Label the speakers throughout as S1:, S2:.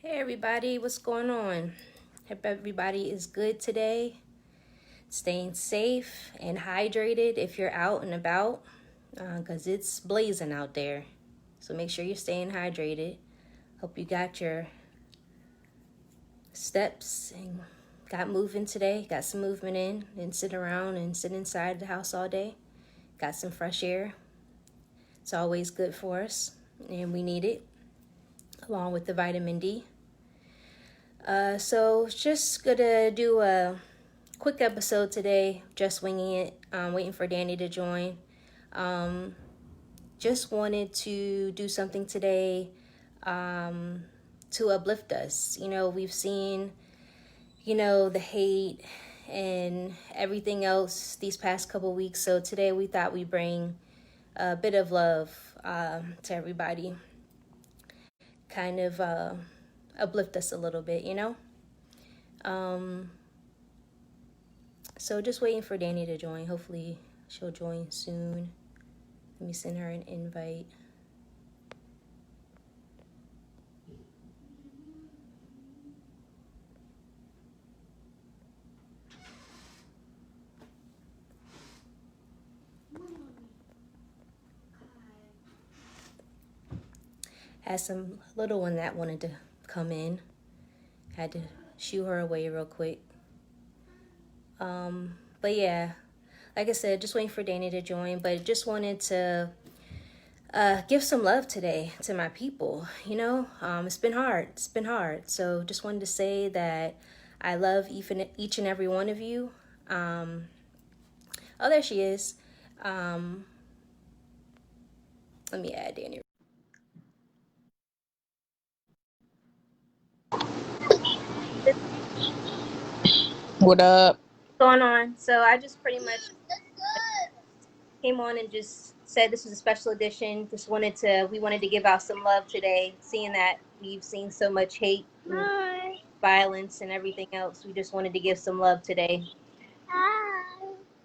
S1: Hey everybody, what's going on? Hope everybody is good today, staying safe and hydrated if you're out and about, because it's blazing out there. So make sure you're staying hydrated. Hope you got your steps and got moving today, got some movement in, didn't sit around and sit inside the house all day. Got some fresh air. It's always good for us, and we need it, along with the vitamin D. So just gonna do a quick episode today, just winging it, waiting for Danny to join. Just wanted to do something today to uplift us. We've seen, the hate and everything else these past couple weeks. So today we thought we'd bring a bit of love to everybody, kind of uplift us a little bit. So just waiting for Danny to join. Hopefully she'll join soon. Let me send her an invite. Had some little one that wanted to come in. Had to shoo her away real quick. But yeah, like I said, just waiting for Danny to join. But just wanted to give some love today to my people. It's been hard. It's been hard. So just wanted to say that I love each and every one of you. Oh, there she is. Let me add Danny.
S2: What up?
S1: Going on. So I just pretty much came on and just said this was a special edition. We wanted to give out some love today, seeing that we've seen so much hate and violence and everything else. We just wanted to give some love today. Hi.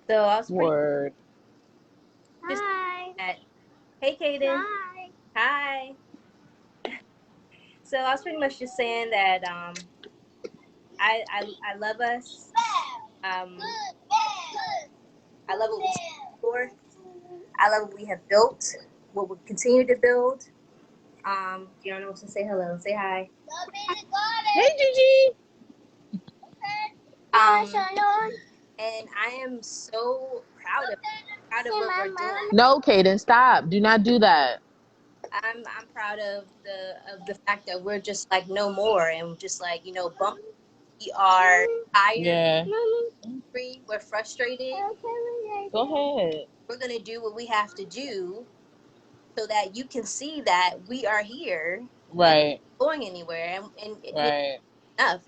S1: So I was pretty
S2: Word.
S1: just at, hey Kaden. Hi. So I was pretty much just saying that I love us. I love what we stand for. I love what we have built, what we continue to build. You don't know what to say hello. Say hi.
S2: Hey, Gigi.
S1: And I am so proud of what we're doing.
S2: No, Kaden, stop. Do not do that.
S1: I'm proud of the fact that we're just like no more and just like bump. We are tired,
S2: Yeah.
S1: angry, we're frustrated.
S2: Go ahead.
S1: We're gonna do what we have to do so that you can see that we are here and
S2: Right.
S1: going anywhere and we're
S2: Right.
S1: enough.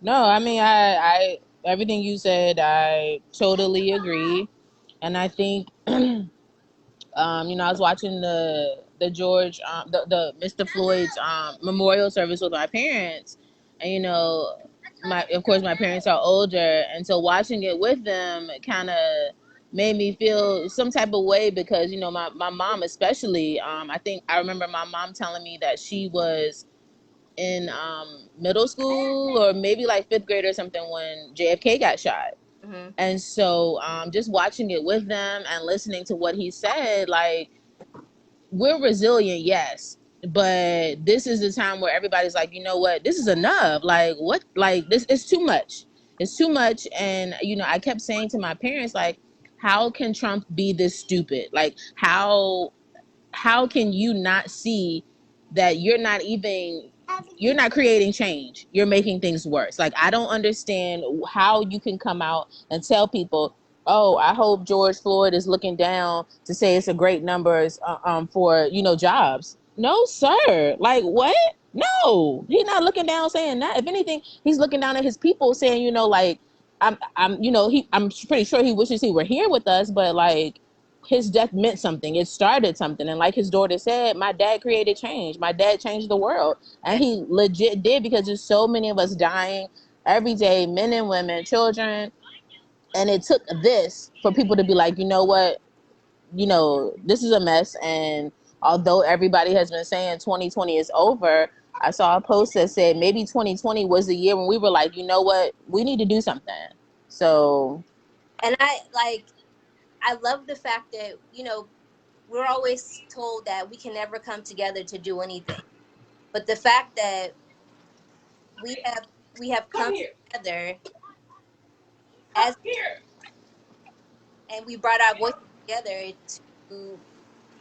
S2: No, I mean, I everything you said, I totally agree, and I think, I was watching the George, the Mr. Floyd's memorial service with my parents, and of course my parents are older, and so watching it with them kind of made me feel some type of way because my mom especially, I think I remember my mom telling me that she was in middle school or maybe like fifth grade or something when JFK got shot.
S1: Mm-hmm.
S2: And so just watching it with them and listening to what he said, like, we're resilient, yes, but this is the time where everybody's like, you know what, this is enough. Like, what? Like, this is too much. It's too much. And I kept saying to my parents, like, how can Trump be this stupid? Like, how can you not see that you're not creating change, you're making things worse? Like, I don't understand how you can come out and tell people, oh, I hope George Floyd is looking down to say it's a great numbers for jobs. No, sir. Like, what? No, he's not looking down saying that. If anything, he's looking down at his people saying, like, I'm pretty sure he wishes he were here with us, but like, his death meant something. It started something. And like his daughter said, my dad created change. My dad changed the world. And he legit did, because there's so many of us dying every day, men and women, children. And it took this for people to be like, you know what, this is a mess. And although everybody has been saying 2020 is over, I saw a post that said maybe 2020 was the year when we were like, you know what, we need to do something. So,
S1: And I love the fact that, you know, we're always told that we can never come together to do anything. But the fact that we have we have come together as and we brought our voices together to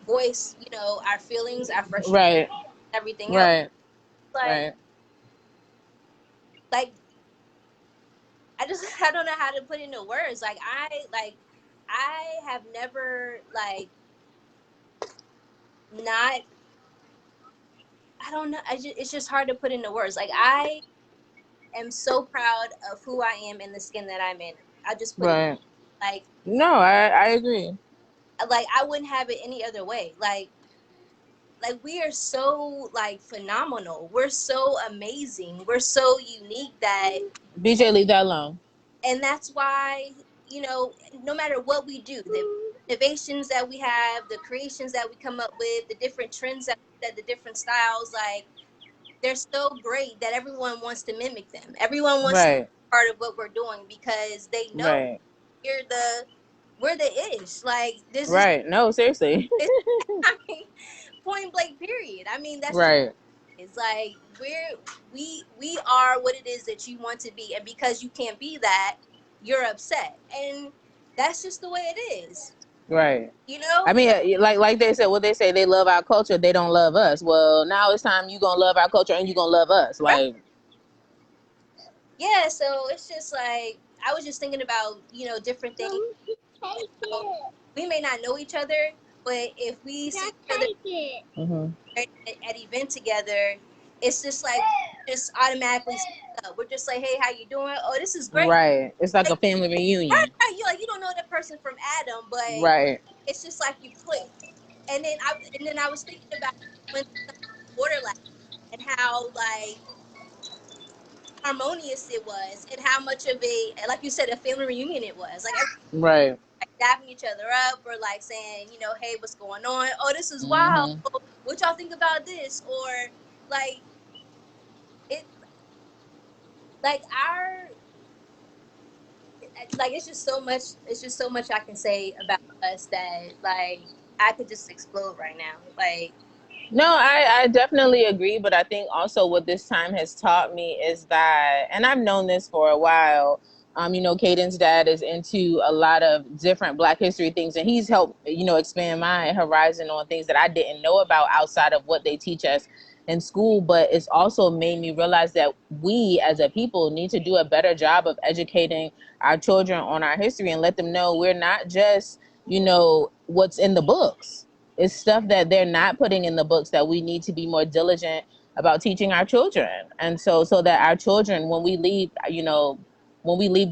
S1: voice, you know, our feelings, our frustration,
S2: right,
S1: everything else.
S2: right,
S1: Like
S2: right,
S1: like I just I don't know how to put it into words. I have never not I don't know. It's just hard to put into words. Like I am so proud of who I am and the skin that I'm in. I just put it
S2: right.
S1: like
S2: No, I agree.
S1: I wouldn't have it any other way. Like we are so like phenomenal. We're so amazing. We're so unique that
S2: BJ, leave that alone.
S1: and that's why, you know, no matter what we do, the innovations that we have, the creations that we come up with, the different trends that the different styles, like they're so great that everyone wants to mimic them. Everyone wants to
S2: Right,
S1: be part of what we're doing because they know
S2: right,
S1: we're the we're the ish. Like this is
S2: right. No, seriously.
S1: it's, I mean, point blank period. I mean that's just
S2: Right,
S1: it's like we are what it is that you want to be, and because you can't be that, you're upset, and that's just the way it is.
S2: right.
S1: You
S2: I
S1: know?
S2: mean, like they said, what they say, they love our culture, they don't love us. Well, now it's time you gonna love our culture and you gonna love us.
S1: Right?
S2: Like,
S1: Yeah. So it's just like I was just thinking about, you know, different things. How we may not know each other, but if we see each other
S2: mm-hmm.
S1: at event together, it's just like just automatically sync up. We're just like, hey, how you doing? Oh, this is great.
S2: Right. It's like a
S1: Like,
S2: family
S1: right,
S2: reunion.
S1: right. You don't know that person from Adam, but
S2: Right,
S1: it's just like you click. And then I was thinking about when Borderland and how like harmonious it was, and how much of a, like you said, a family reunion it was. Like everybody
S2: right.
S1: like dapping each other up or like saying, you know, hey, what's going on? Oh, this is wild.
S2: Mm-hmm.
S1: What y'all think about this? Or like it, like our, like it's just so much. It's just so much I can say about us that like I could just explode right now. Like
S2: No, I definitely agree, but I think also what this time has taught me is that, and I've known this for a while. Caden's dad is into a lot of different Black history things, and he's helped, expand my horizon on things that I didn't know about outside of what they teach us in school. But it's also made me realize that we as a people need to do a better job of educating our children on our history and let them know we're not just, what's in the books. It's stuff that they're not putting in the books that we need to be more diligent about teaching our children. And so that our children, when we leave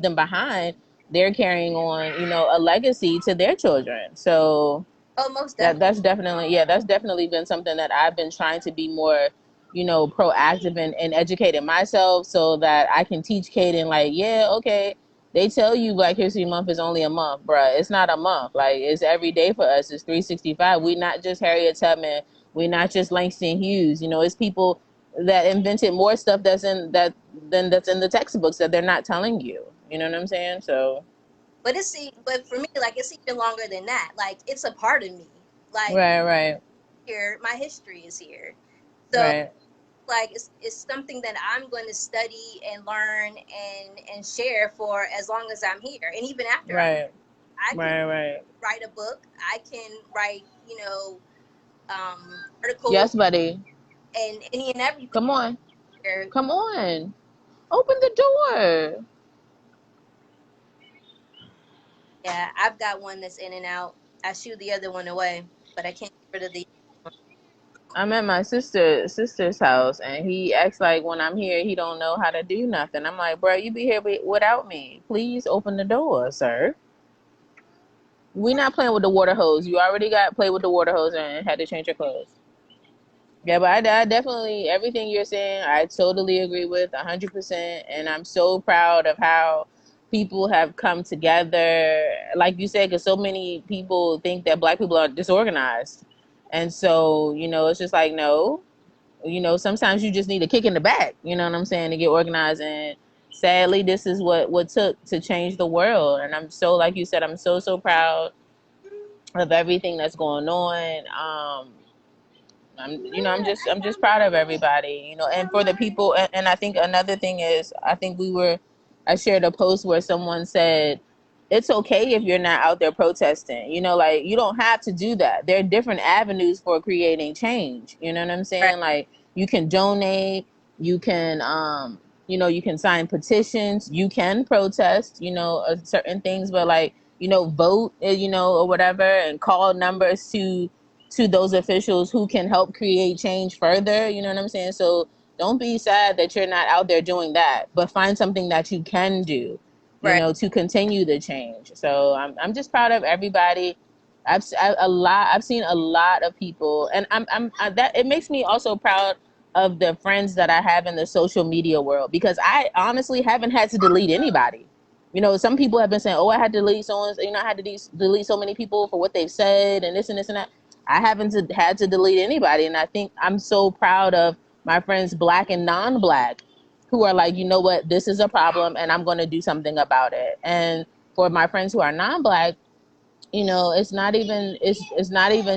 S2: them behind, they're carrying on, a legacy to their children. So
S1: oh, most
S2: that
S1: definitely.
S2: that's definitely been something that I've been trying to be more, proactive and educating myself so that I can teach Kaden, like, yeah, okay, they tell you Black History Month is only a month, bruh. It's not a month. Like, it's every day for us. It's 365. We not just Harriet Tubman. We not just Langston Hughes. It's people that invented more stuff that's in the textbooks that they're not telling you. You know what I'm saying? So
S1: But for me, like it's even longer than that. Like it's a part of me. Like
S2: right, right,
S1: here, my history is here. So
S2: right,
S1: like it's something that I'm going to study and learn and share for as long as I'm here, and even after
S2: right,
S1: I can
S2: right, right.
S1: write a book, I can write, you know, articles
S2: Yes, buddy.
S1: and any and everything
S2: Come on.
S1: here.
S2: Come on. Open the door.
S1: Yeah, I've got one that's in and out. I shoo the other one away, but I can't get rid of the one.
S2: I'm at my sister's house, and he acts like when I'm here, he don't know how to do nothing. I'm like, bro, you be here without me. Please open the door, sir. We not playing with the water hose. You already got play with the water hose and had to change your clothes. Yeah, but I definitely, everything you're saying, I totally agree with 100%. And I'm so proud of how people have come together. Like you said, because so many people think that Black people are disorganized. And so, it's just like, no. sometimes you just need a kick in the back, you know what I'm saying, to get organized. And sadly, this is what took to change the world. And I'm so, like you said, I'm so proud of everything that's going on. I'm just proud of everybody, and for the people. And I think another thing is, I shared a post where someone said, it's okay if you're not out there protesting, like, you don't have to do that. There are different avenues for creating change. You know what I'm
S1: Right.
S2: saying? Like, you can donate, you can, you can sign petitions, you can protest, certain things, but like, vote, or whatever, and call numbers to those officials who can help create change further. You know what I'm saying? So don't be sad that you're not out there doing that, but find something that you can do,
S1: Right.
S2: to continue the change. So I'm just proud of everybody. I've seen a lot of people, and that it makes me also proud of the friends that I have in the social media world, because I honestly haven't had to delete anybody. Some people have been saying, "Oh, I had to delete someone. I had to delete so many people for what they've said and this and this and that." I haven't had to delete anybody, and I think I'm so proud of my friends, black and non-black, who are like, you know what, this is a problem, and I'm going to do something about it. And for my friends who are non-black, it's not even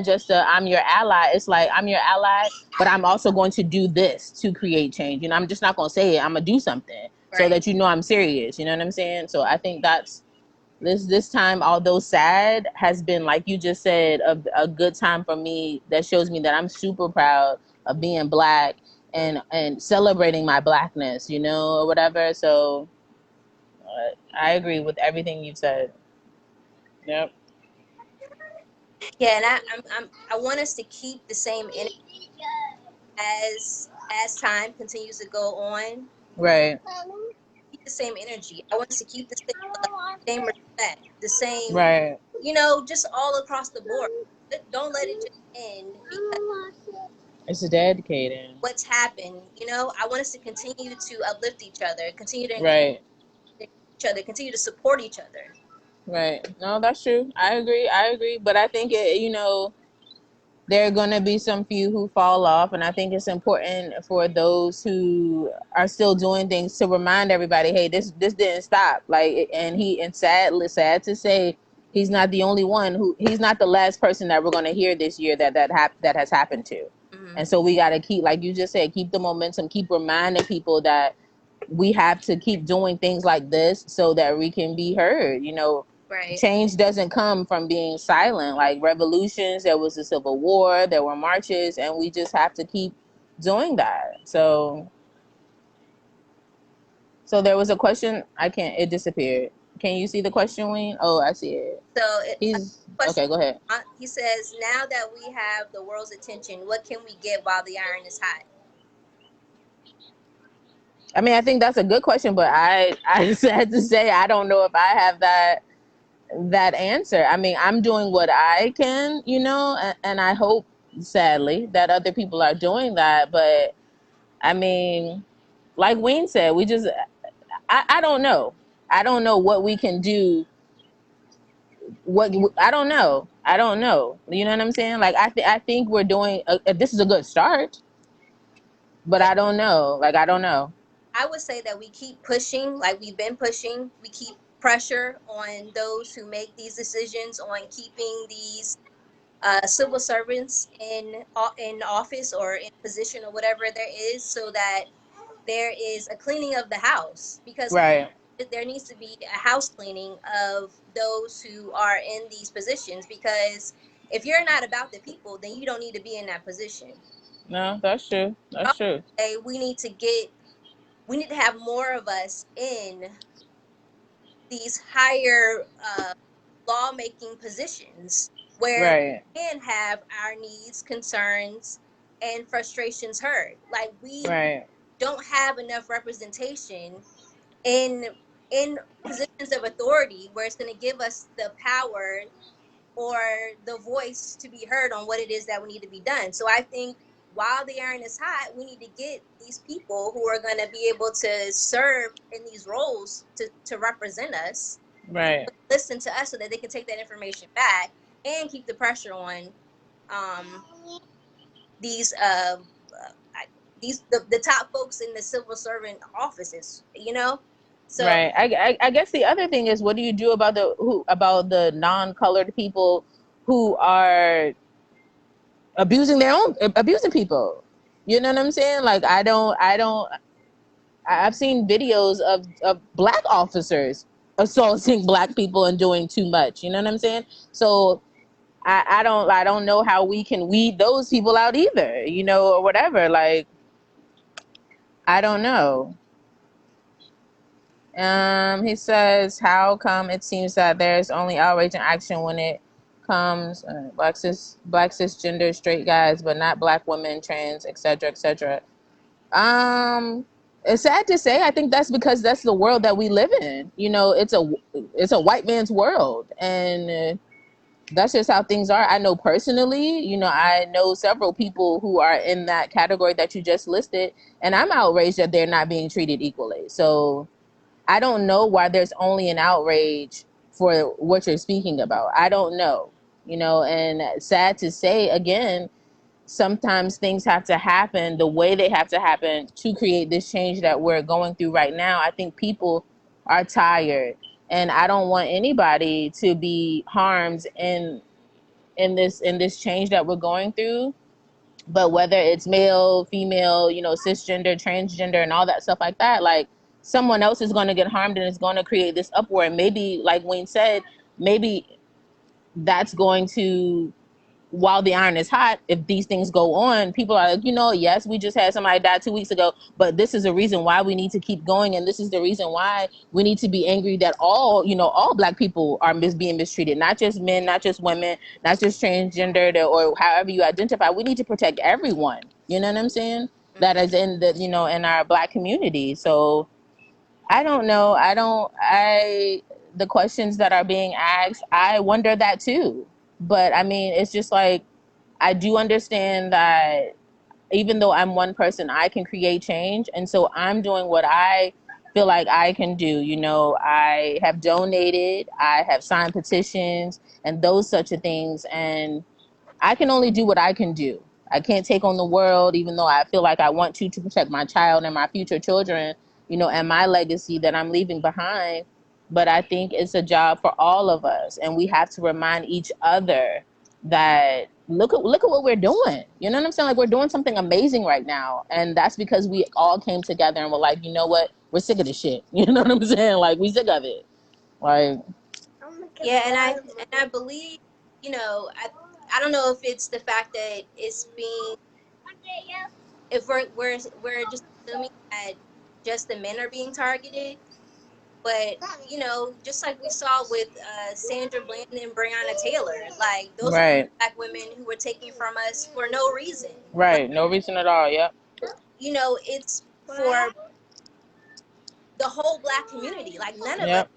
S2: just I'm your ally. It's like, I'm your ally, but I'm also going to do this to create change. I'm just not going to say it. I'm gonna do something so
S1: Right.
S2: that I'm serious. You know what I'm saying? So I think that's this time, although sad, has been, like you just said, a good time for me, that shows me that I'm super proud of being black and celebrating my blackness, or whatever. So I agree with everything you've said. Yep.
S1: Yeah, and I want us to keep the same energy as time continues to go on.
S2: Right.
S1: Keep the same energy. I want us to keep the same love, same respect, the same,
S2: Right.
S1: just all across the board. Don't let it just end because
S2: It's dedicating.
S1: what's happened. I want us to continue to uplift each other, continue to encourage
S2: Right.
S1: each other, continue to support each other.
S2: Right. No, that's true. I agree. But I think there are going to be some few who fall off, and I think it's important for those who are still doing things to remind everybody, hey, this didn't stop. Like, and sad to say, he's not the only one he's not the last person that we're going to hear this year that has happened to.
S1: Mm-hmm.
S2: And so we got to keep, like you just said, keep the momentum, keep reminding people that we have to keep doing things like this so that we can be heard.
S1: Right.
S2: Change doesn't come from being silent. Like revolutions, there was the Civil War, there were marches, and we just have to keep doing that. So there was a question. I can't. It disappeared. Can you see the question, Wayne? Oh, I see it.
S1: So,
S2: He's
S1: question.
S2: okay. Go ahead.
S1: He says, "Now that we have the world's attention, what can we get while the iron is hot?"
S2: I mean, I think that's a good question, but I just had to say I don't know if I have that answer. I mean, I'm doing what I can, and I hope, sadly, that other people are doing that. But I mean, like Wayne said, I don't know. I don't know what we can do. I don't know. I don't know. You know what I'm saying? Like, I think we're doing. This is a good start, but
S1: Yeah,
S2: I don't know. Like, I don't know.
S1: I would say that we keep pushing, like we've been pushing. We keep pressure on those who make these decisions on keeping these civil servants in office or in position or whatever there is, so that there is a cleaning of the house, because
S2: Right.
S1: there needs to be a house cleaning of those who are in these positions, because if you're not about the people, then you don't need to be in that position.
S2: No, that's true. That's true.
S1: Okay, we need to have more of us in these higher lawmaking positions where
S2: Right.
S1: we can have our needs, concerns, and frustrations heard. Like, we
S2: Right.
S1: don't have enough representation in in positions of authority where it's going to give us the power or the voice to be heard on what it is that we need to be done. So I think while the iron is hot, we need to get these people who are going to be able to serve in these roles to represent us,
S2: Right.
S1: listen to us, so that they can take that information back and keep the pressure on um, these the top folks in the civil servant offices, so
S2: Right. I guess the other thing is, what do you do about the non-colored people who are abusing people? You know what I'm saying? Like, I've seen videos of black officers assaulting black people and doing too much. You know what I'm saying? So I don't know how we can weed those people out either, or whatever. Like, I don't know. He says, how come it seems that there's only outrage and action when it comes black cisgender straight guys, but not black women, trans, etc., etc. Um, it's sad to say. I think that's because that's the world that we live in. It's a white man's world, and that's just how things are. I know personally. I know several people who are in that category that you just listed, and I'm outraged that they're not being treated equally. So I don't know why there's only an outrage for what you're speaking about. I don't know, and sad to say again, sometimes things have to happen the way they have to happen to create this change that we're going through right now. I think people are tired, and I don't want anybody to be harmed in this change that we're going through. But whether it's male, female, cisgender, transgender, and all that stuff like that, like, someone else is going to get harmed, and it's going to create this uproar. And maybe, like Wayne said, maybe that's going to, while the iron is hot, if these things go on, people are like, yes, we just had somebody die 2 weeks ago, but this is a reason why we need to keep going, and this is the reason why we need to be angry that all black people are being mistreated, not just men, not just women, not just transgendered, or however you identify. We need to protect everyone. You know what I'm saying? That is in in our black community. So I don't know. The questions that are being asked, I wonder that too. But I mean, it's just like, I do understand that even though I'm one person, I can create change. And so I'm doing what I feel like I can do. I have donated, I have signed petitions, and those such of things. And I can only do what I can do. I can't take on the world, even though I feel like I want to protect my child and my future children, and my legacy that I'm leaving behind. But I think it's a job for all of us, and we have to remind each other that look at what we're doing. You know what I'm saying? Like, we're doing something amazing right now, and that's because we all came together and were like, you know what? We're sick of this shit. You know what I'm saying? Like, we sick of it. Like,
S1: yeah, and I believe, I don't know if it's the fact that it's being, if we're just assuming that just the men are being targeted, but just like we saw with Sandra Bland and Breonna Taylor, like, those are
S2: right,
S1: black women who were taken from us for no reason. Like,
S2: right, no reason at all. Yep,
S1: it's for the whole black community. Like, none of us
S2: yep,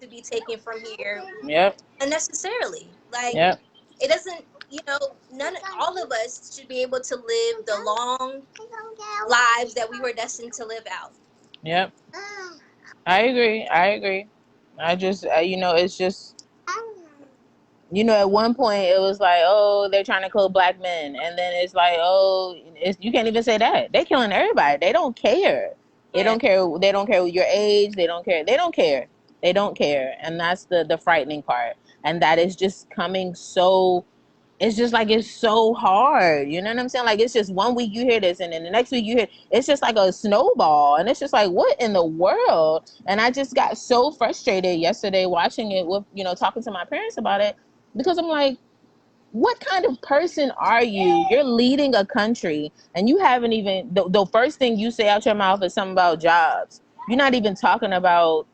S1: to be taken from here
S2: yep,
S1: unnecessarily. Like,
S2: yep,
S1: it doesn't, all of us should be able to live the long lives that we were destined to live out.
S2: yep. I agree. I agree. I just, it's just, at one point it was like, oh, they're trying to kill black men, and then it's like, oh, you can't even say that. They're killing everybody. They don't care. They
S1: Yeah.
S2: don't care. They don't care your age. They don't care. They don't care. They don't care, and that's the frightening part. And that is just coming so, it's just like, it's so hard. You know what I'm saying? Like, it's just one week you hear this, and then the next week you hear, it's just like a snowball, and it's just like, what in the world? And I just got so frustrated yesterday watching it with, talking to my parents about it, because I'm like, what kind of person are you? You're leading a country, and you haven't even, the first thing you say out your mouth is something about jobs. You're not even talking about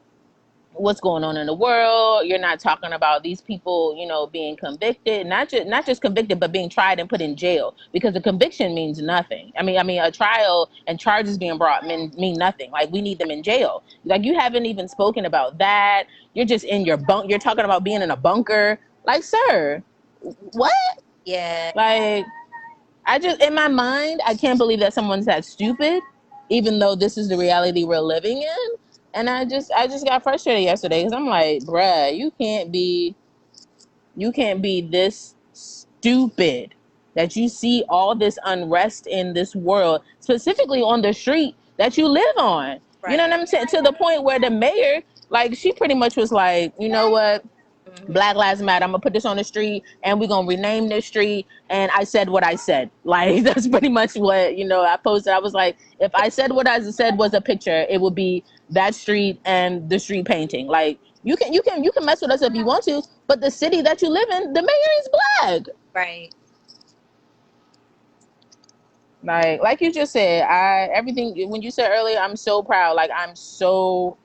S2: what's going on in the world. You're not talking about these people, being convicted, not just convicted, but being tried and put in jail, because the conviction means nothing. I mean, a trial and charges being brought mean nothing. Like, we need them in jail. Like, you haven't even spoken about that. You're just in your bunk. You're talking about being in a bunker. Like, sir, what?
S1: Yeah.
S2: Like, I just, in my mind, I can't believe that someone's that stupid, even though this is the reality we're living in. And I just got frustrated yesterday, because I'm like, bruh, you can't be this stupid. that you see all this unrest in this world, specifically on the street that you live on. You know
S1: Right.
S2: what I'm saying? To the point where the mayor, like, she pretty much was like, you know what?
S1: Hmm.
S2: Black Lives Matter. I'm gonna put this on the street, and we're gonna rename this street. And I said what I said. Like, that's pretty much what, I posted. I was like, if I said what I said was a picture, it would be that street and the street painting. Like, you can mess with us if you want to, but the city that you live in, the mayor is black.
S1: Right.
S2: Like you just said, I everything when you said earlier, I'm so proud. Like, I'm so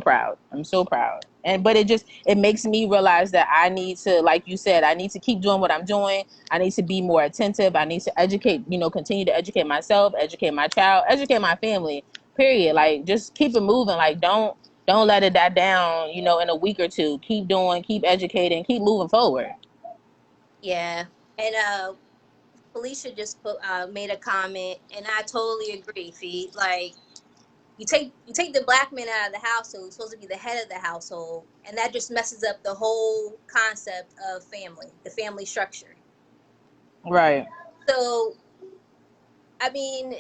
S2: proud. I'm so proud. And but it makes me realize that I need to, like you said, I need to keep doing what I'm doing. I need to be more attentive. I need to educate, continue to educate myself, educate my child, educate my family. Period. Like, just keep it moving. Like, don't let it die down, in a week or two. Keep doing, keep educating, keep moving forward.
S1: Yeah. And Felicia just made a comment, and I totally agree. Fee, like you take the black man out of the household, who's supposed to be the head of the household, and that just messes up the whole concept of family, the family structure.
S2: Right.
S1: So, I mean,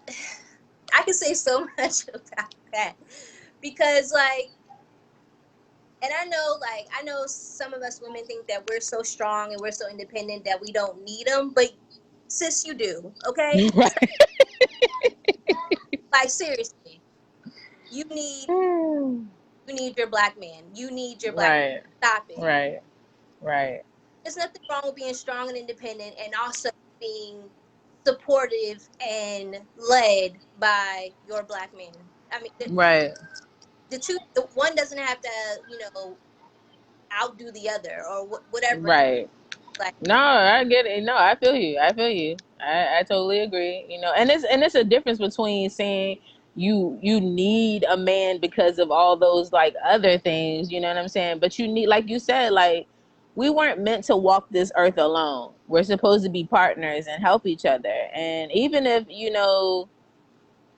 S1: I can say so much about that because, like, and I know some of us women think that we're so strong and we're so independent that we don't need them, but sis, you do. Okay,
S2: Right.
S1: like seriously, you need you need your black man. You need your black.
S2: Right.
S1: Stop it.
S2: Right. Right.
S1: There's nothing wrong with being strong and independent, and also being supportive and led by your black man. I mean,
S2: Right.
S1: the one doesn't have to, outdo the other or whatever.
S2: Right.
S1: Like,
S2: No, I get it. No, I feel you. I feel you. I totally agree. And it's a difference between saying you need a man because of all those, like, other things, you know what I'm saying? But you need, like you said, like, we weren't meant to walk this earth alone. We're supposed to be partners and help each other. And even if,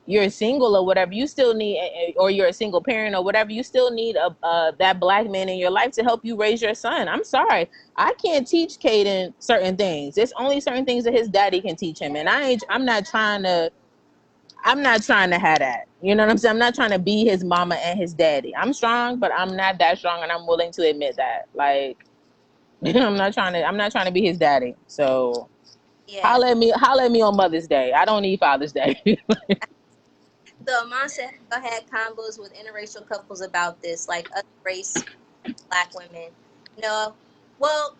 S2: you're single or whatever, you still need, or you're a single parent or whatever, you still need that black man in your life to help you raise your son. I'm sorry, I can't teach Caden certain things. It's only certain things that his daddy can teach him, and I'm not trying to have that. You know what I'm saying? I'm not trying to be his mama and his daddy. I'm strong, but I'm not that strong, and I'm willing to admit that. Like, I'm not trying to be his daddy. So
S1: yeah.
S2: holla at me on Mother's Day. I don't need Father's Day.
S1: So Amon said, "I had combos with interracial couples about this, like other race black women." No, well,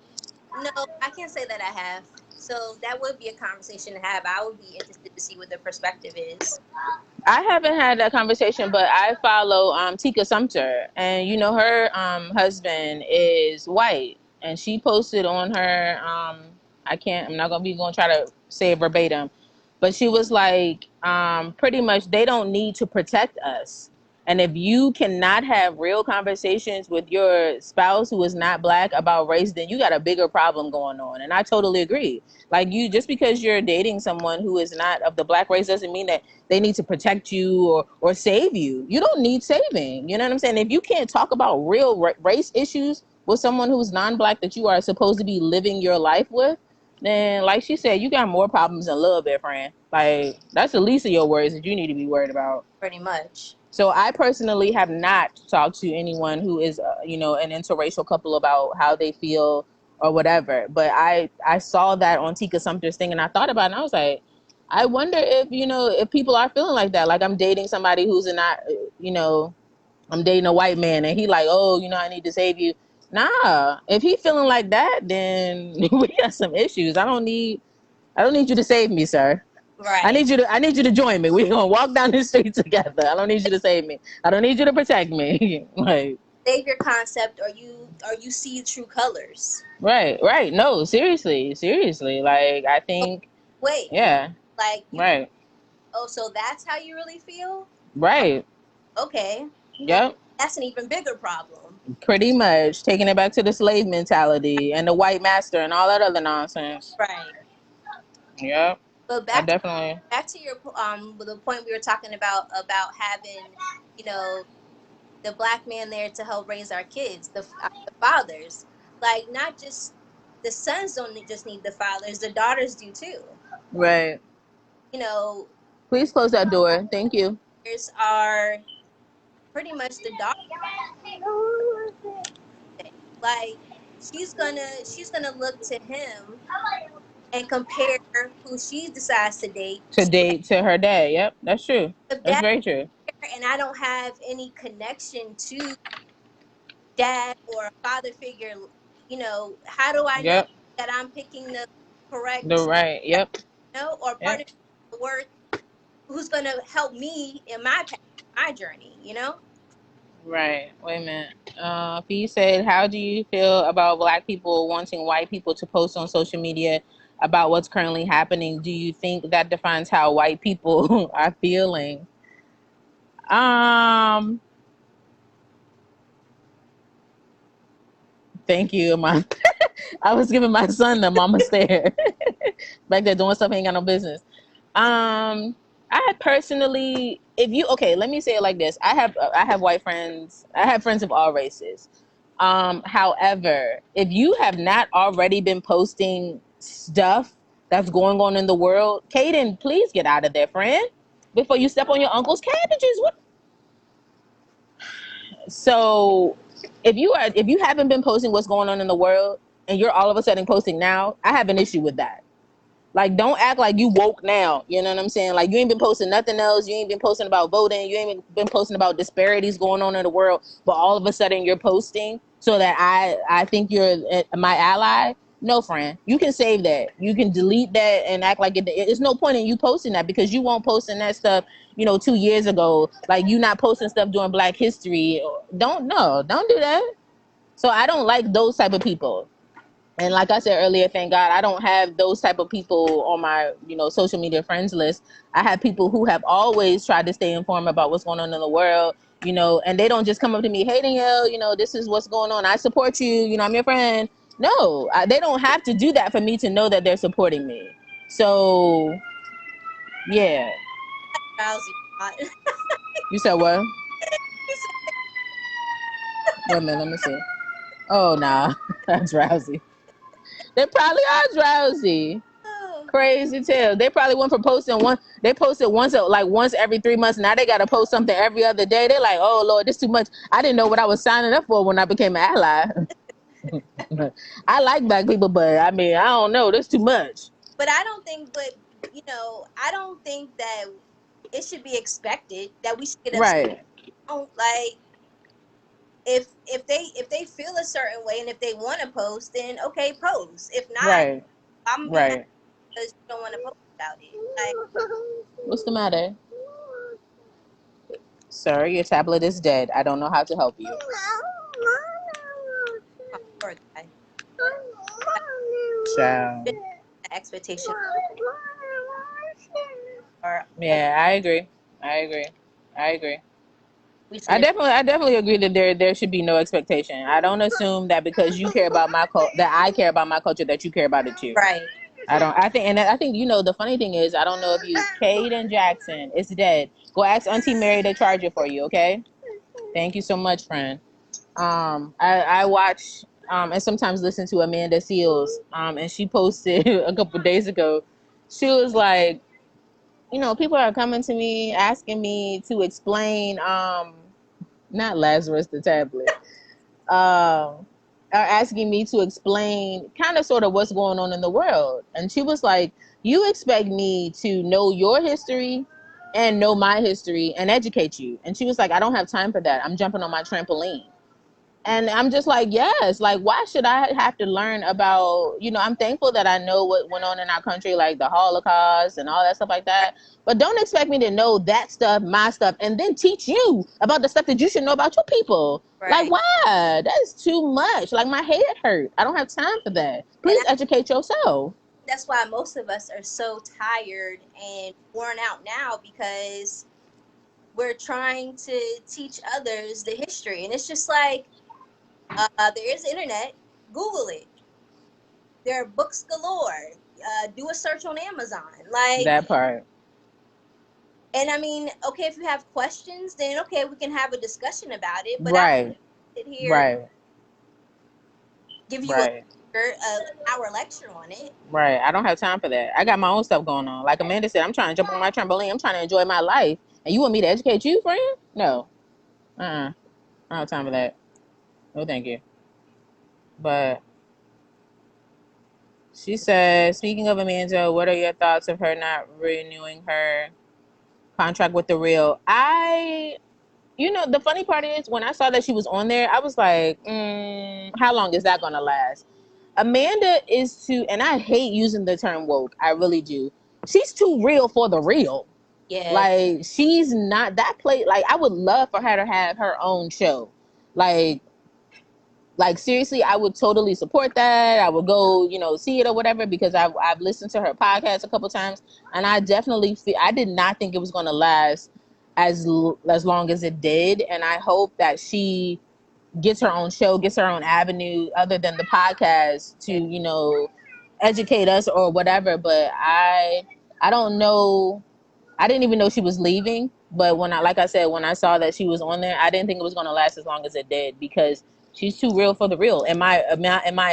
S1: no, I can't say that I have. So that would be a conversation to have. I would be interested to see what the perspective is.
S2: I haven't had that conversation, but I follow Tika Sumter, and her husband is white, and she posted on her I'm not gonna try to say it verbatim, but she was like, pretty much, they don't need to protect us. And if you cannot have real conversations with your spouse who is not black about race, then you got a bigger problem going on. And I totally agree. Like, you, just because you're dating someone who is not of the black race doesn't mean that they need to protect you or save you. You don't need saving. You know what I'm saying? If you can't talk about real race issues with someone who's non-black that you are supposed to be living your life with, then, like she said, you got more problems than love, bit friend. Like, that's the least of your worries that you need to be worried about.
S1: Pretty much.
S2: So I personally have not talked to anyone who is, an interracial couple about how they feel or whatever. But I saw that on Tika Sumter's thing, and I thought about it, and I was like, I wonder if people are feeling like that. Like, I'm dating somebody who's not, I'm dating a white man, and he like, oh, I need to save you. Nah, if he feeling like that, then we got some issues. I don't need you to save me, sir. I
S1: Right.
S2: need you to I need you to join me. We're gonna walk down the street together. I don't need you to save me. I don't need you to protect me. Like,
S1: Savior concept, or you see true colors.
S2: right, right. No, seriously, seriously. Like, I
S1: Oh,
S2: think,
S1: wait,
S2: yeah,
S1: like you?
S2: right,
S1: Oh, so that's how you really feel?
S2: right.
S1: Okay. Well,
S2: Yep.
S1: that's an even bigger problem.
S2: Pretty much taking it back to the slave mentality and the white master and all that other nonsense.
S1: Right.
S2: Yep.
S1: But
S2: I
S1: back to
S2: definitely.
S1: your the point we were talking about having, you know, the black man there to help raise our kids, the fathers, like not just the sons don't just need the fathers, the daughters do too.
S2: Right.
S1: You know,
S2: Please close that door. Thank you.
S1: there's are pretty much the daughter. Like she's gonna look to him and compare who she decides to date
S2: To
S1: to that.
S2: date to her dad. Yep, that's true.
S1: If
S2: That's
S1: that's
S2: very true.
S1: there and I don't have any connection to dad or a father figure, how do I know
S2: Yep.
S1: that I'm picking the
S2: The
S1: correct,
S2: right. Yep.
S1: or
S2: Yep.
S1: partner worth who's gonna help me in my path, my journey?
S2: Right. Wait a minute. Fee said, "How do you feel about Black people wanting white people to post on social media about what's currently happening? Do you think that defines how white people are feeling?" Um. Thank you, Mom. I was giving my son the mama stare back there doing stuff he ain't got no business. I personally, if you okay, let me say it like this: I have white friends. I have friends of all races. However, if you have not already been posting stuff that's going on in the world, Kaden, please get out of there, friend, before you step on your uncle's cabbages. What? So, if you haven't been posting what's going on in the world, and you're all of a sudden posting now, I have an issue with that. Like, don't act like you woke now. You know what I'm saying? Like, you ain't been posting nothing else. You ain't been posting about voting. You ain't been posting about disparities going on in the world. But all of a sudden, you're posting so that I think you're my ally. No, friend. You can save that. You can delete that and act like it's no point in you posting that because you won't posting that stuff. 2 years ago. Like, you not posting stuff during Black History. Don't do that. So I don't like those type of people. And like I said earlier, thank God I don't have those type of people on my social media friends list. I have people who have always tried to stay informed about what's going on in the world, and they don't just come up to me, hey Danielle, this is what's going on, I support you, I'm your friend. No, they don't have to do that for me to know that they're supporting me. So yeah.
S1: Rousey.
S2: You said what? Wait a minute, let me see. Oh nah. That's drowsy. They probably are drowsy.
S1: Oh,
S2: Crazy tale. They probably went from posting one. They posted once every 3 months. Now they got to post something every other day. They're like, oh Lord, this too much. I didn't know what I was signing up for when I became an ally. I like Black people, but I mean, I don't know. This too much.
S1: but I don't think that it should be expected that we should get upset.
S2: Right.
S1: Like, if they feel a certain way and if they want to post, then okay, post. If not,
S2: Right.
S1: I'm gonna be mad
S2: Right.
S1: because you don't want to post about it. Like,
S2: What's the matter? Sir, your tablet is dead. I don't know how to help you.
S1: oh, poor guy.
S2: Ciao.
S1: The expectation or
S2: Yeah, I agree. I agree. I agree.
S1: we should
S2: I
S1: have
S2: definitely, I definitely agree that there should be no expectation. I don't assume that because you care about my that I care about my culture that you care about it too.
S1: right.
S2: I don't. I think, and I think the funny thing is, I don't know if you, Caden Jackson, is dead. Go ask Auntie Mary to charge it for you. Okay. Thank you so much, friend. I watch and sometimes listen to Amanda Seals. And she posted a couple days ago. She was like, people are coming to me asking me to explain not Lazarus the tablet. Are asking me to explain kind of sort of what's going on in the world. And she was like, you expect me to know your history and know my history and educate you. And she was like, I don't have time for that. I'm jumping on my trampoline. And I'm just like, yes, like, why should I have to learn about, I'm thankful that I know what went on in our country, like the Holocaust and all that stuff like that. But don't expect me to know that stuff, my stuff, and then teach you about the stuff that you should know about your people. Like,
S1: Right.
S2: why? That is too much. Like, my head hurt. I don't have time for that.
S1: And
S2: Please educate yourself.
S1: that's why most of us are so tired and worn out now because we're trying to teach others the history. And it's just like, there is internet, Google it. There are books galore. Do a search on Amazon. Like,
S2: That part.
S1: and I mean, okay, if you have questions, then okay, we can have a discussion about it. But I don't
S2: Right.
S1: sit here
S2: Right.
S1: give you a
S2: Right.
S1: an hour lecture on it.
S2: Right. I don't have time for that. I got my own stuff going on. Like Amanda said, I'm trying to jump on my trampoline. I'm trying to enjoy my life. And you want me to educate you, friend? No. I don't have time for that. No, thank you. But she said, speaking of Amanda, what are your thoughts of her not renewing her contract with the Real? The funny part is when I saw that she was on there, I was like, how long is that going to last? Amanda is too, and I hate using the term woke. I really do. She's too real for the real.
S1: Yeah,
S2: Like she's not that play. Like I would love for her to have her own show. Like seriously, I would totally support that. I would go, see it or whatever because I've listened to her podcast a couple times, and I definitely feel I did not think it was going to last as long as it did, and I hope that she gets her own show, gets her own avenue other than the podcast to
S1: yeah,
S2: educate us or whatever. But I don't know. I didn't even know she was leaving. But like I said, when I saw that she was on there, I didn't think it was going to last as long as it did because she's too real for the real. In my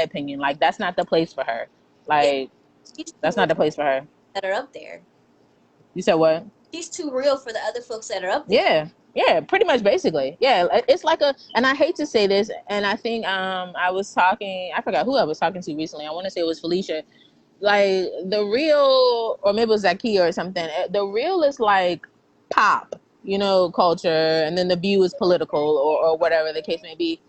S2: opinion, like that's not the place for her.
S1: yeah.
S2: Like
S1: She's too
S2: that's
S1: real
S2: not the place for her.
S1: that are up there.
S2: You said what?
S1: She's too real for the other folks that are up there.
S2: Yeah, yeah, pretty much, basically. Yeah, it's like and I hate to say this, and I think I was talking. I forgot who I was talking to recently. I want to say it was Felicia. Like the real, or maybe it was Zakia or something. The real is like pop, culture, and then the view is political or whatever the case may be.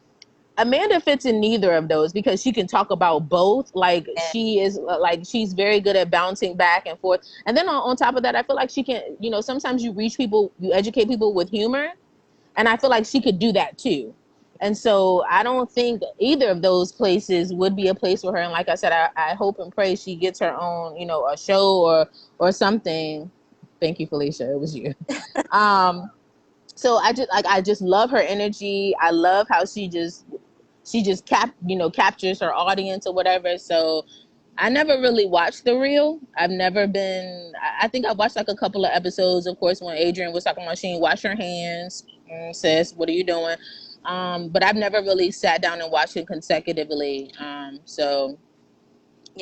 S2: Amanda fits in neither of those because she can talk about both. Like
S1: Yeah,
S2: she's very good at bouncing back and forth. And then on top of that, I feel like she can, sometimes you reach people, you educate people with humor, and I feel like she could do that too. And so I don't think either of those places would be a place for her. And like I said, I hope and pray she gets her own, a show or something. Thank you, Felicia. It was you. Um, so I just love her energy. I love how she just captures her audience or whatever. So I never really watched The Real. I've never been. I think I watched like a couple of episodes. Of course, when Adrian was talking about she wash your hands, sis. What are you doing? But I've never really sat down and watched it consecutively. So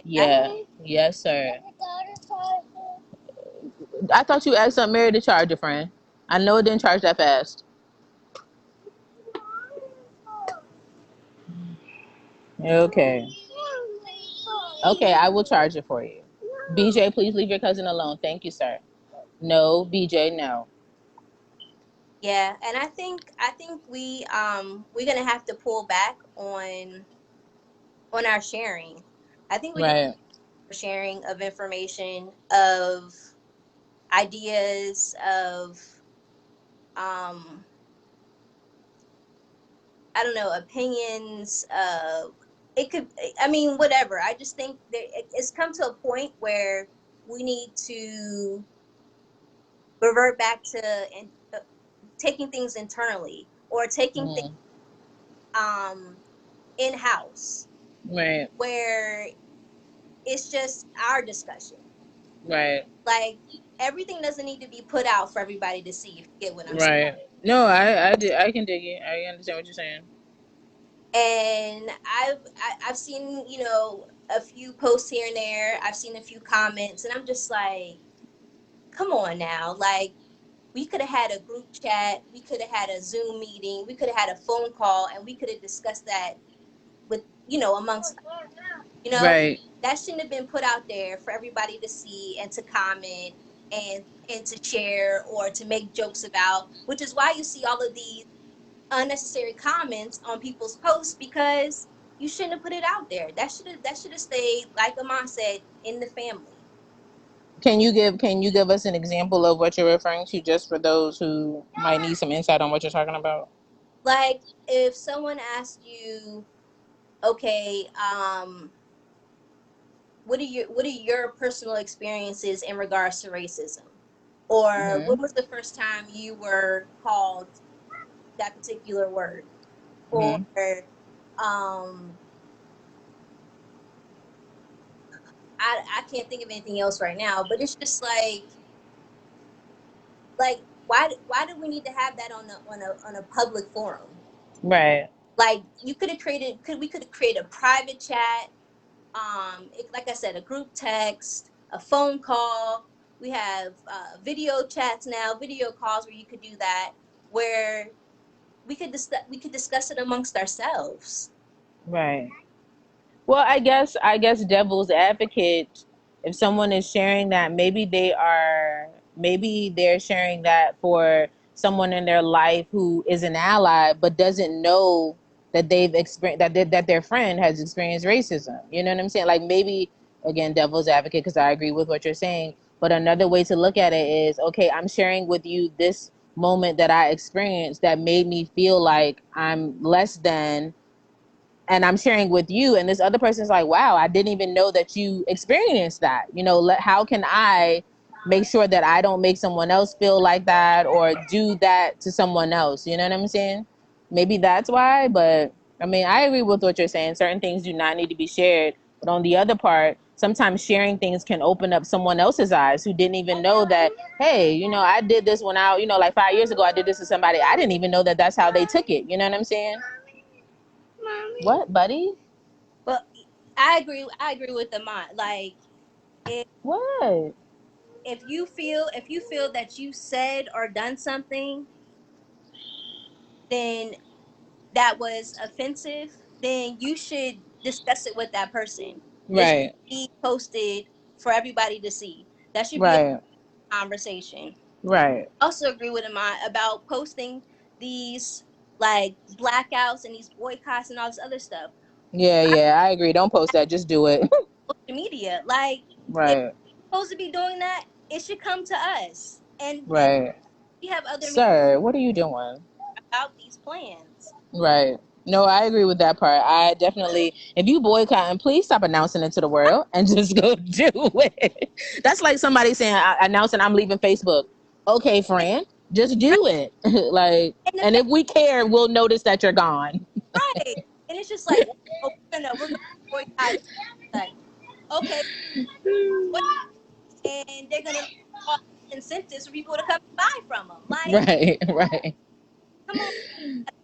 S1: yeah.
S2: yeah, yes, sir. I thought you asked something Mary to charge your friend. I know it didn't charge that fast. Okay. Okay, I will charge it for you. BJ, please leave your cousin alone. Thank you, sir. No, BJ, no.
S1: Yeah, and I think we're gonna have to pull back on our sharing. I think we can
S2: Right.
S1: sharing of information, of ideas, of um I don't know, opinions, it could, I mean, whatever. I just think that it's come to a point where we need to revert back to taking things internally or taking things
S2: Mm,
S1: um in house
S2: right.
S1: where it's just our discussion.
S2: Right.
S1: Like everything doesn't need to be put out for everybody to see, if you get what I'm saying.
S2: Right. No, I can dig it. I understand what you're saying.
S1: And I've seen, a few posts here and there. I've seen a few comments and I'm just like, come on now. Like we could have had a group chat, we could have had a Zoom meeting, we could have had a phone call, and we could have discussed that with, amongst, you know,
S2: Right.
S1: that shouldn't have been put out there for everybody to see and to comment and to share or to make jokes about, which is why you see all of these unnecessary comments on people's posts, because you shouldn't have put it out there. That should have stayed, like Amon said, in the family.
S2: Can you give us an example of what you're referring to just for those who might need some insight on what you're talking about?
S1: Like if someone asked you, okay, what are your personal experiences in regards to racism? Or when
S2: Mhm.
S1: was the first time you were called that particular word? Or
S2: Mhm.
S1: um I can't think of anything else right now, but it's just like why do we need to have that on a public forum?
S2: Right.
S1: Like you could have created, we could have created a private chat, Like I said, a group text, a phone call. We have video chats now, video calls where you could do that, where we could discuss it amongst ourselves.
S2: Right. Well, I guess devil's advocate, if someone is sharing that, maybe they're sharing that for someone in their life who is an ally but doesn't know that they've experienced that their friend has experienced racism. You know what I'm saying? Like, maybe, again, devil's advocate, because I agree with what you're saying, but another way to look at it is, okay, I'm sharing with you this moment that I experienced that made me feel like I'm less than, and I'm sharing with you, and this other person's like, wow, I didn't even know that you experienced that. How can I make sure that I don't make someone else feel like that or do that to someone else? You know what I'm saying? Maybe that's why. But I mean, I agree with what you're saying. Certain things do not need to be shared. But on the other part, sometimes sharing things can open up someone else's eyes who didn't even know that, hey, I did this when like 5 years ago, I did this to somebody. I didn't even know that that's how they took it. You know what I'm saying? What, buddy?
S1: But I agree with the mind. Like, if
S2: What?
S1: if you feel that you said or done something, then that was offensive, then you should discuss it with that person. It should
S2: Right.
S1: be posted for everybody to see. That should be a
S2: Right.
S1: conversation.
S2: Right.
S1: I also agree with him about posting these like blackouts and these boycotts and all this other stuff.
S2: Yeah,
S1: I
S2: yeah, I agree. Don't post that. Just do it.
S1: social media. Like, if
S2: Right.
S1: we're supposed to be doing that, it should come to us. And then
S2: Right.
S1: we have other meetings
S2: Sir, what are you doing?
S1: about these plans.
S2: Right. No, I agree with that part. I definitely, if you boycotting, please stop announcing it to the world and just go do it. That's like somebody saying, announcing I'm leaving Facebook. Okay, friend, just do it. Like,
S1: And the
S2: and if we care, we'll notice that you're gone.
S1: right. And it's just like, oh, we're gonna boycott like, okay, what, and they're gonna all incentives for people to come buy from them. Like,
S2: Right, right.
S1: come on.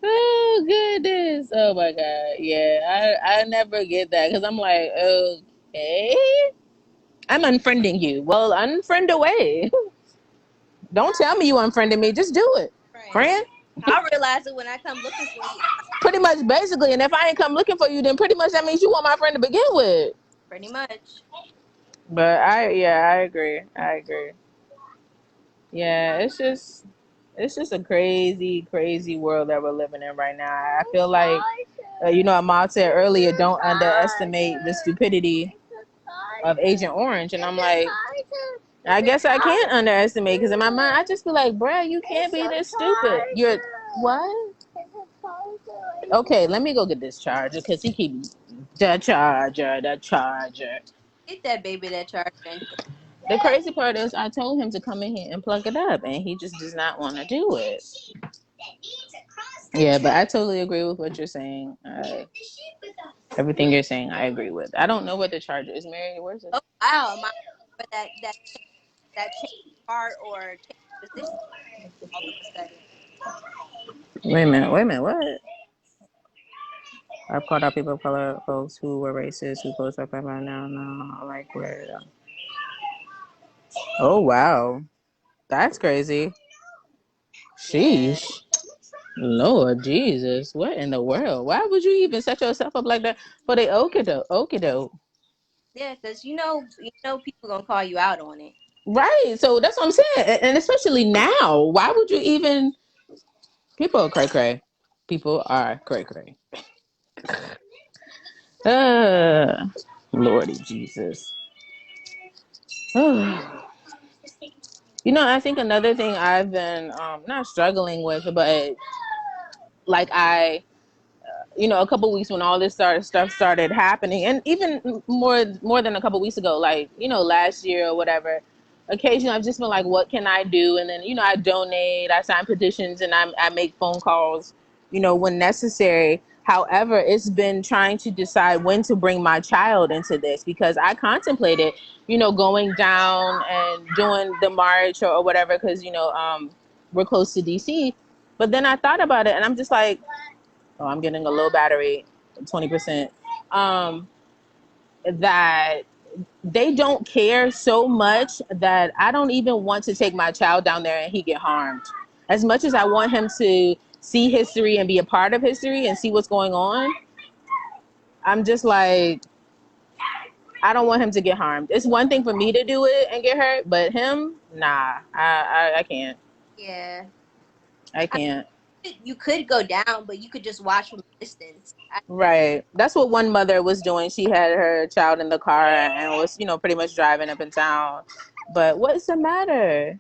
S2: Oh goodness! Oh my god! Yeah, I never get that because I'm like, okay, I'm unfriending you. Well, unfriend away. Don't tell me you unfriended me. Just do it,
S1: Right.
S2: friend.
S1: I'll realize it when I come looking for you.
S2: Pretty much, basically. And if I ain't come looking for you, then pretty much that means you want my friend to begin with.
S1: Pretty much.
S2: But I agree. I agree. Yeah, it's just a crazy, crazy world that we're living in right now. I feel like, Ahmad said earlier, don't underestimate the stupidity of Agent Orange. And I'm like, I guess I can't underestimate, because in my mind, I just feel like, bruh, you can't be this stupid. You're, what? Okay, let me go get this charger, because he keep, the charger.
S1: Get that baby that charger.
S2: The crazy part is I told him to come in here and plug it up, and he just does not want to do it. Yeah, but I totally agree with what you're saying. Everything you're saying, I agree with. I don't know what the charger is. Mary, where's it?
S1: Oh wow, my that change part or change position all of a sudden.
S2: Wait a minute. Wait a minute. What? I've called out people of color, folks who were racist, who post up right now. No, like where? Oh wow, that's crazy.
S1: Yeah.
S2: Sheesh. Lord Jesus, what in the world? Why would you even set yourself up like that for the okie doke?
S1: Yeah, because people gonna call you out on it.
S2: Right. So that's what I'm saying. And especially now, why would you even? People are cray cray. People are cray cray. Lordy Jesus. I think another thing I've been not struggling with, but like a couple weeks when all this stuff started happening, and even more than a couple weeks ago, like last year or whatever. Occasionally, I've just been like, "What can I do?" And then I donate, I sign petitions, and I make phone calls, when necessary. However, it's been trying to decide when to bring my child into this, because I contemplated, going down and doing the march or whatever, because we're close to DC. But then I thought about it, and I'm just like, oh, I'm getting a low battery, 20%. that they don't care so much that I don't even want to take my child down there and he get harmed. As much as I want him to see history and be a part of history and see what's going on, I'm just like, I don't want him to get harmed. It's one thing for me to do it and get hurt, but him, nah, I can't.
S1: Yeah.
S2: I
S1: I,
S2: can't.
S1: you could go down, but you could just watch from a distance.
S2: Right. That's what one mother was doing. She had her child in the car and was, pretty much driving up in town. But what's the matter?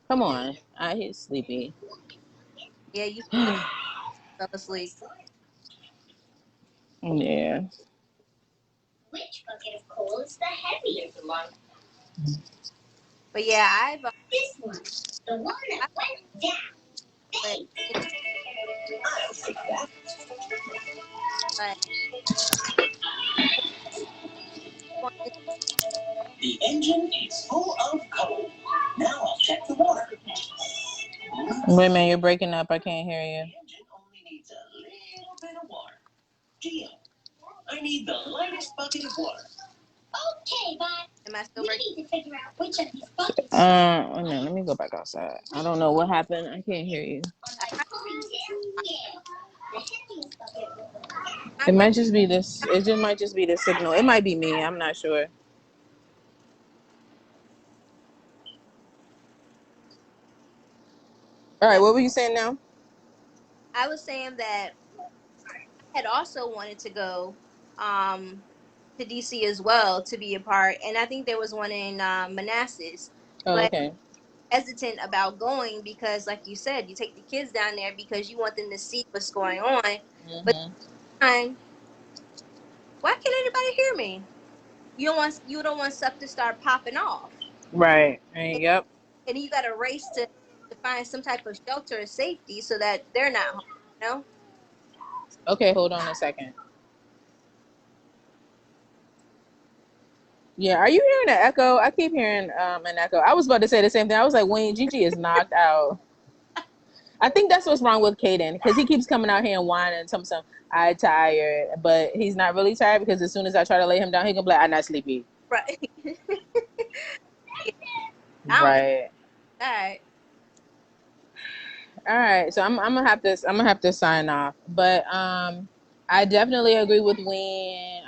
S2: Come on. He's sleepy.
S1: Yeah, you fell asleep.
S2: Yeah.
S1: But yeah, I've but you know, but
S2: The engine is full of coal. Now I'll check the water. Wait a minute, you're breaking up. I can't hear you. The engine only needs a little bit of water. Gio, I need the lightest bucket of water. Okay, but
S1: am I still breaking?
S2: we need to figure out which of these buckets. Oh no, let me go back outside. I don't know what happened. I can't hear you.
S1: I, I,
S2: It
S1: I'm breaking.
S2: might just be this. It just might just be the signal. It might be me. I'm not sure. All right,
S1: Yeah,
S2: what were you saying now?
S1: I was saying that I had also wanted to go to DC as well to be a part, and I think there was one in Manassas,
S2: Oh,
S1: but
S2: okay.
S1: hesitant about going because, like you said, you take the kids down there because you want them to see what's going on. But
S2: Mm-hmm.
S1: time, why can't anybody hear me? You don't want stuff to start popping off,
S2: Right.
S1: and,
S2: Yep.
S1: and you got to race to find some type of shelter or safety so that they're not home. You know?
S2: Okay, hold on a second. Yeah, are you hearing an echo? I keep hearing an echo. I was about to say the same thing. I was like, Wayne, Gigi is knocked out. I think that's what's wrong with Caden because he keeps coming out here and whining and telling me something. I tired, but he's not really tired because as soon as I try to lay him down, he can be like, I'm not sleepy.
S1: Right? Yeah, I don't.
S2: Right.
S1: All right.
S2: All right. So I'm gonna have to sign off. But I definitely agree with Wayne.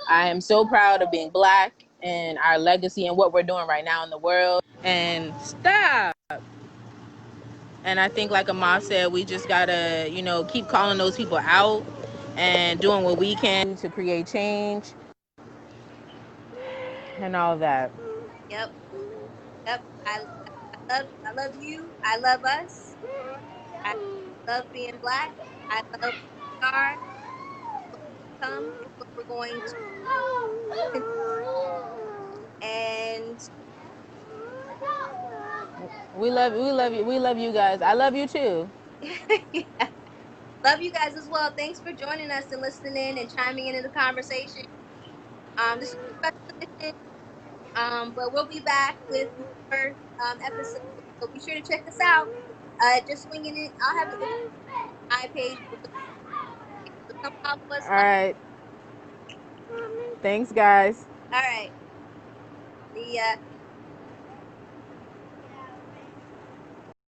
S2: I am so proud of being black and our legacy and what we're doing right now in the world. And stop. And I think, like Amar said, we just gotta, keep calling those people out and doing what we can to create change and all that.
S1: Yep. Yep. I love you. I love us. I love being black. I love who we are, what we become, and what we're going to continue. And
S2: We love you guys. I love you too.
S1: yeah, love you guys as well. Thanks for joining us and listening in and chiming in the conversation. This is a special edition. But we'll be back with more episodes. So be sure to check us out. Just swinging it. I'll have it in my page. So come follow us.
S2: All right. Thanks, guys.
S1: All right. See ya.